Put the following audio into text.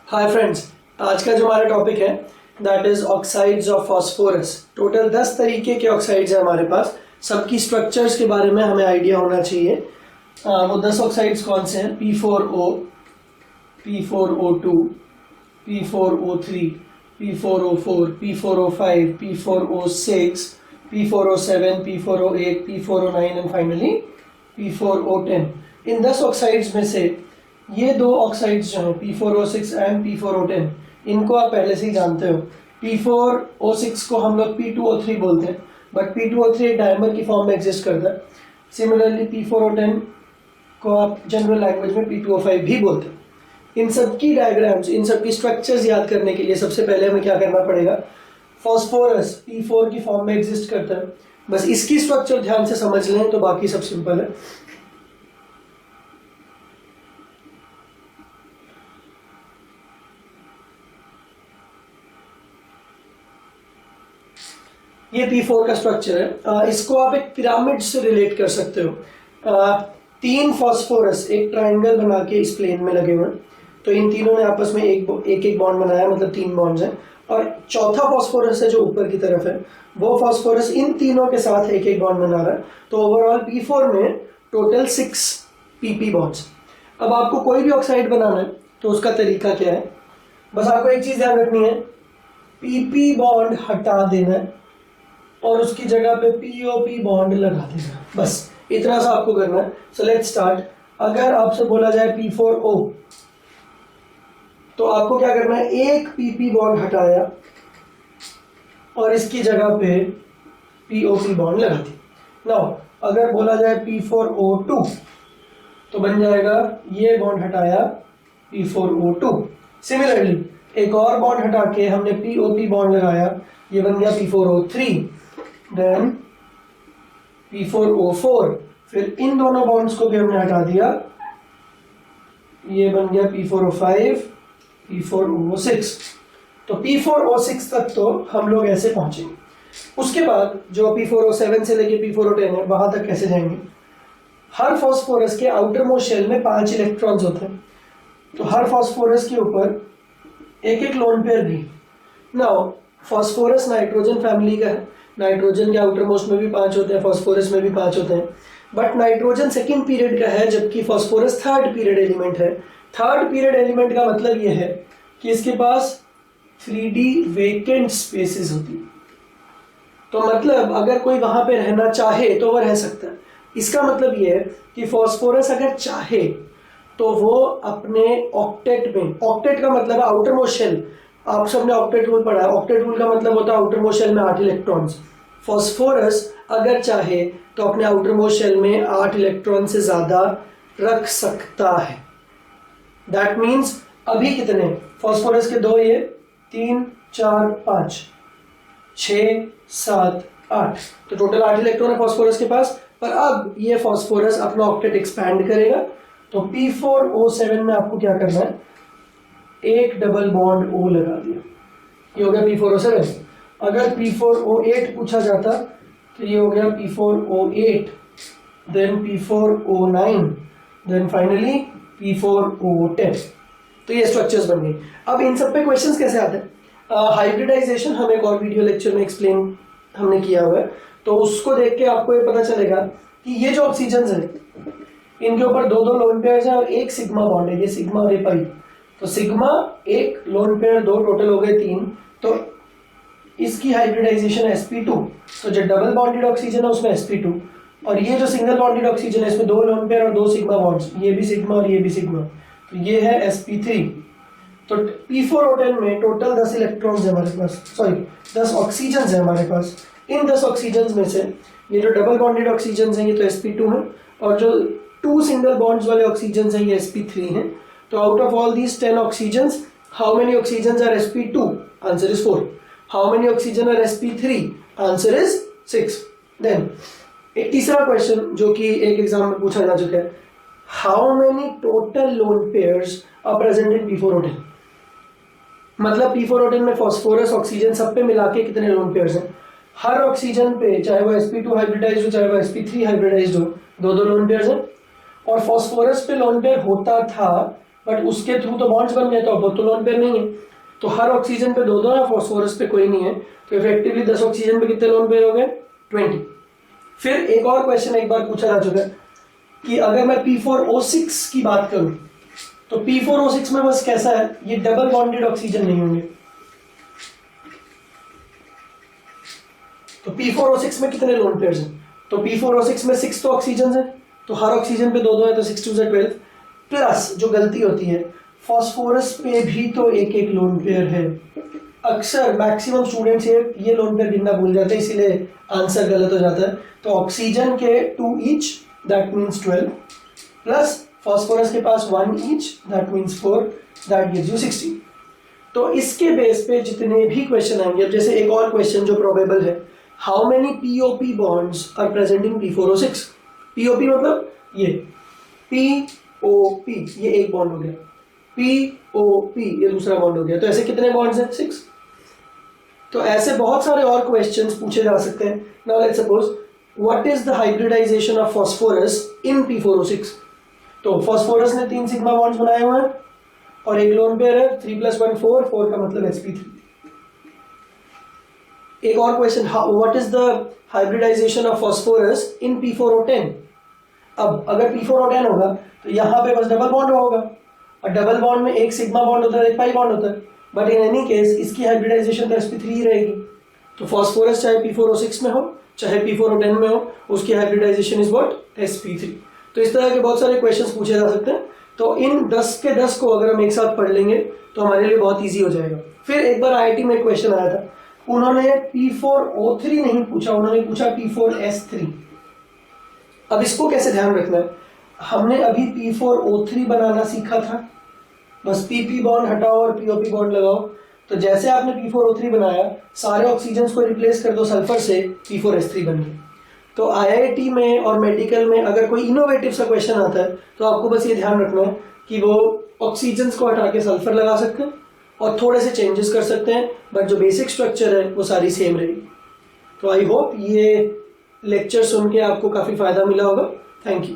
Hi friends, आज का जो हमारा टॉपिक है that is oxides of phosphorus. Total 10 तरीके के ऑक्साइड्स हैं हमारे पास। सबकी स्ट्रक्चर्स के बारे में हमें आइडिया होना चाहिए। वो 10 ऑक्साइड्स कौन से हैं? P4O, P4O2, P4O3, P4O4, P4O5, P4O6, P4O7, P4O8, P4O9 and finally P4O10। In 10 oxides में से ये दो ऑक्साइड्स जो हैं P4O6 एंड P4O10, इनको आप पहले से ही जानते हो। P4O6 को हम लोग P2O3 बोलते हैं, बट P2O3 एक डायमर की फॉर्म में एग्जिस्ट करता है। सिमिलरली P4O10 को आप जनरल लैंग्वेज में P2O5 भी बोलते हैं। इन सब की डायग्राम्स, इन सब की स्ट्रक्चर्स याद करने के लिए सबसे पहले हमें क्या करना पड़ेगा? फॉस्फोरस P4 की फॉर्म में एग्जिस्ट करता है, बस इसकी स्ट्रक्चर ध्यान से समझ लें तो बाकी सब सिंपल है। ये P4 का स्ट्रक्चर है। इसको आप एक पिरामिड से रिलेट कर सकते हो। 3 फॉस्फोरस एक ट्राइंगल बना के इस प्लेन में लगे हुए हैं, तो इन तीनों ने आपस में एक बॉन्ड बनाया, मतलब 3 बॉन्ड्स हैं। और चौथा फॉस्फोरस है जो ऊपर की तरफ है, वो फॉस्फोरस इन तीनों के साथ एक बॉन्ड बना रहा है। तो ओवरऑल P4 में टोटल 6 PP बॉन्ड्स। अब आपको कोई भी ऑक्साइड बनाना है तो उसका तरीका क्या है? बस आपको एक चीज ध्यान रखनी है, PP बॉन्ड हटा देना है और उसकी जगह पे POP बॉन्ड लगा देना, बस इतना सा आपको करना है। So let's start. अगर आपसे बोला जाए P4O, तो आपको क्या करना है? एक PP बॉन्ड हटाया और इसकी जगह पे POP बॉन्ड लगा दी। नाउ अगर बोला जाए P4O2, तो बन जाएगा ये बॉन्ड हटाया P4O2। सिमिलरली एक और बॉन्ड हटा के हमने POP बॉन्ड लगाया, ये बन गया P4O3, देन P4O4। फिर इन दोनों बॉन्ड्स को भी हमने हटा दिया, ये बन गया P4O5, P4O6। तो P4O6 तक तो हम लोग ऐसे पहुंचेंगे। उसके बाद जो P4O7 से लेके P4O10 है, वहां तक कैसे जाएंगे? हर फॉस्फोरस के आउटर मोस्ट शेल में 5 इलेक्ट्रॉन्स होते हैं, तो हर फॉस्फोरस के ऊपर एक लोन पेयर भी। नाउ फॉस्फोरस नाइट्रोजन फैमिली का है, नाइट्रोजन के आउटर मोस्ट में भी 5 होते हैं, फॉस्फोरस में भी 5 होते हैं, बट नाइट्रोजन सेकंड पीरियड का है जबकि फॉस्फोरस थर्ड पीरियड एलिमेंट है। थर्ड पीरियड एलिमेंट का मतलब यह है कि इसके पास 3D वेकेंट स्पेसेस होती है, तो मतलब अगर कोई वहां पे रहना चाहे तो वह रह सकता है। इसका मतलब यह है कि फॉस्फोरस अगर चाहे तो वो अपने ऑक्टेट में, ऑक्टेट का मतलब आउटर मोस्ट शेल, आप सबने ऑक्टेट रूल पढ़ा है। ऑक्टेट रूल का मतलब होता है आउटर मोस्ट शेल में 8 इलेक्ट्रॉन्स। फॉस्फोरस अगर चाहे तो अपने आउटर मोस्ट शेल में 8 इलेक्ट्रॉन से ज्यादा रख सकता है। दैट मीन्स अभी कितने फॉस्फोरस के? 2, ये 3, 4, 5, 6, 7, 8, तो टोटल 8 इलेक्ट्रॉन है फॉस्फोरस के पास। पर अब ये फॉस्फोरस अपना ऑक्टेट एक्सपैंड करेगा, तो P4O7 में आपको क्या करना है? एक डबल बॉन्ड O लगा दिया, ये हो गया P4O7। अगर P4O8 पूछा जाता तो ये हो गया P4O8, then P4O9, then finally P4O10। तो ये स्ट्रक्चर्स बन गई। अब इन सब पे क्वेश्चंस कैसे आते हैं? हाइब्रिडाइजेशन हम एक और वीडियो लेक्चर में एक्सप्लेन हमने किया हुआ है, तो उसको देख के आपको ये पता चलेगा कि ये जो ऑक्सीजन्स है इनके ऊपर 2 लोन पेयर्स हैं और एक सिग्मा बॉन्ड है, ये सिग्मा और ये पाई। तो सिग्मा एक लोन पेयर 2, टोटल हो गए 3। तो इसकी हाइब्रिडाइजेशन sp2, तो जो डबल बॉन्डेड ऑक्सीजन है उसमें sp2, और ये जो सिंगल बॉन्डेड ऑक्सीजन है इसमें 2 लोन पेयर और 2 सिग्मा बॉन्ड्स, ये भी सिग्मा और ये भी सिग्मा, तो ये है sp3। तो P4O10 में टोटल 10 इलेक्ट्रॉन्स है हमारे पास, सॉरी 10 ऑक्सीजन्स है हमारे पास। इन 10 ऑक्सीजन्स में से ये जो डबल बॉन्डेड ऑक्सीजन्स हैं ये तो sp2 है, और जो 2 सिंगल बॉन्ड्स वाले ऑक्सीजन्स हैं ये sp3 हैं। तो out of all these 10 oxygens, how many oxygens are sp2? Answer is 4। How many oxygen are sp3? Answer is 6। Then एक तीसरा क्वेश्चन जो कि एक एग्जाम में पूछा जा चुका है, how many total lone pairs are present in P4O10? मतलब P4O10 में फॉस्फोरस ऑक्सीजन सब पे मिला के कितने लोन पेयर्स हैं? हर ऑक्सीजन पे, चाहे वो sp2 हाइब्रिडाइज्ड हो चाहे वो sp3 हाइब्रिडाइज्ड हो, 2 लोन पेयर्स हैं। और फॉस्फोरस पे लोन पेयर होता था बट उसके थ्रू तो बॉन्ड्स बन गए, तो अब वो तो लोन पेयर नहीं है। तो हर ऑक्सीजन पे 2 है, फॉस्फोरस पे कोई नहीं है, तो इफेक्टिवली 10 ऑक्सीजन पे कितने लोन पेयर हो गए? 20। फिर एक और क्वेश्चन एक बार पूछा जा चुका है कि अगर मैं P4O6 की बात करूं तो P4O6 में बस कैसा है, ये डबल बॉन्डेड ऑक्सीजन नहीं होंगे। तो P4O6 में कितने लोन पेयर्स हैं? तो P4O6 में 6 तो ऑक्सीजन है, तो हर ऑक्सीजन पे 2 है, तो 6 2 12। प्लस जो गलती होती है, फॉस्फोरस पे भी तो एक एक लोन पेयर है। अक्सर मैक्सिमम स्टूडेंट्स ये लोन पेयर गिनना भूल जाते हैं, इसीलिए आंसर गलत हो जाता है। तो ऑक्सीजन के 2 each, that means 12, plus phosphorus के पास 1 each, that means 4, that gives you 16। तो इसके बेस पे जितने भी क्वेश्चन आएंगे, अब जैसे एक और क्वेश्चन जो प्रोबेबल है, how many POP bonds are present in P4O6? POP मतलब ये पीओपी, ये एक बॉन्ड हो गया, पीओपी ये दूसरा बॉन्ड हो गया, तो ऐसे कितने बॉन्ड्स हैं? 6। तो ऐसे बहुत सारे और क्वेश्चंस पूछे जा सकते हैं। Now let's suppose what is the hybridization of phosphorus in P4O6? तो फॉस्फोरस ने 3 सिग्मा बॉन्ड्स बनाए हुए हैं और एक लोन पेयर है, 3 + 1 4, 4 का मतलब sp3। एक और question, what is the hybridization of phosphorus in P4O10? अब अगर P4O10 होगा तो यहाँ पे बस डबल बॉन्ड होगा, और डबल बॉन्ड में एक सिग्मा बॉन्ड होता है, एक पाई बॉन्ड होता है, बट इन एनी केस इसकी हाइब्रिडाइजेशन तो sp3 ही रहेगी। तो फॉस्फोरस चाहे P4O6 में हो चाहे P4O10 में हो, उसकी हाइब्रिडाइजेशन इज व्हाट? sp3। तो इस तरह के बहुत सारे क्वेश्चंस पूछे जा सकते हैं। तो इन 10 के 10 को अगर हम एक साथ पढ़ लेंगे तो हमारे लिए बहुत ईजी हो जाएगा। फिर एक बार IIT में क्वेश्चन आया था, उन्होंने P4O3 नहीं पूछा, उन्होंने पूछा P4S3। अब इसको कैसे ध्यान रखना है, हमने अभी P4O3 बनाना सीखा था, बस PP बॉन्ड हटाओ और POP बॉन्ड लगाओ। तो जैसे आपने P4O3 बनाया, सारे ऑक्सीजन को रिप्लेस कर दो सल्फर से, P4S3 बन गया। तो IIT में और मेडिकल में अगर कोई इनोवेटिव सा क्वेश्चन आता है तो आपको बस ये ध्यान रखना है कि वो ऑक्सीजन को हटा के सल्फर लगा सकते हैं और थोड़े से चेंजेस कर सकते हैं, बट जो बेसिक स्ट्रक्चर है वो सारी सेम रहेगी। तो आई होप ये लेक्चर सुन के आपको काफ़ी फायदा मिला होगा। Thank you.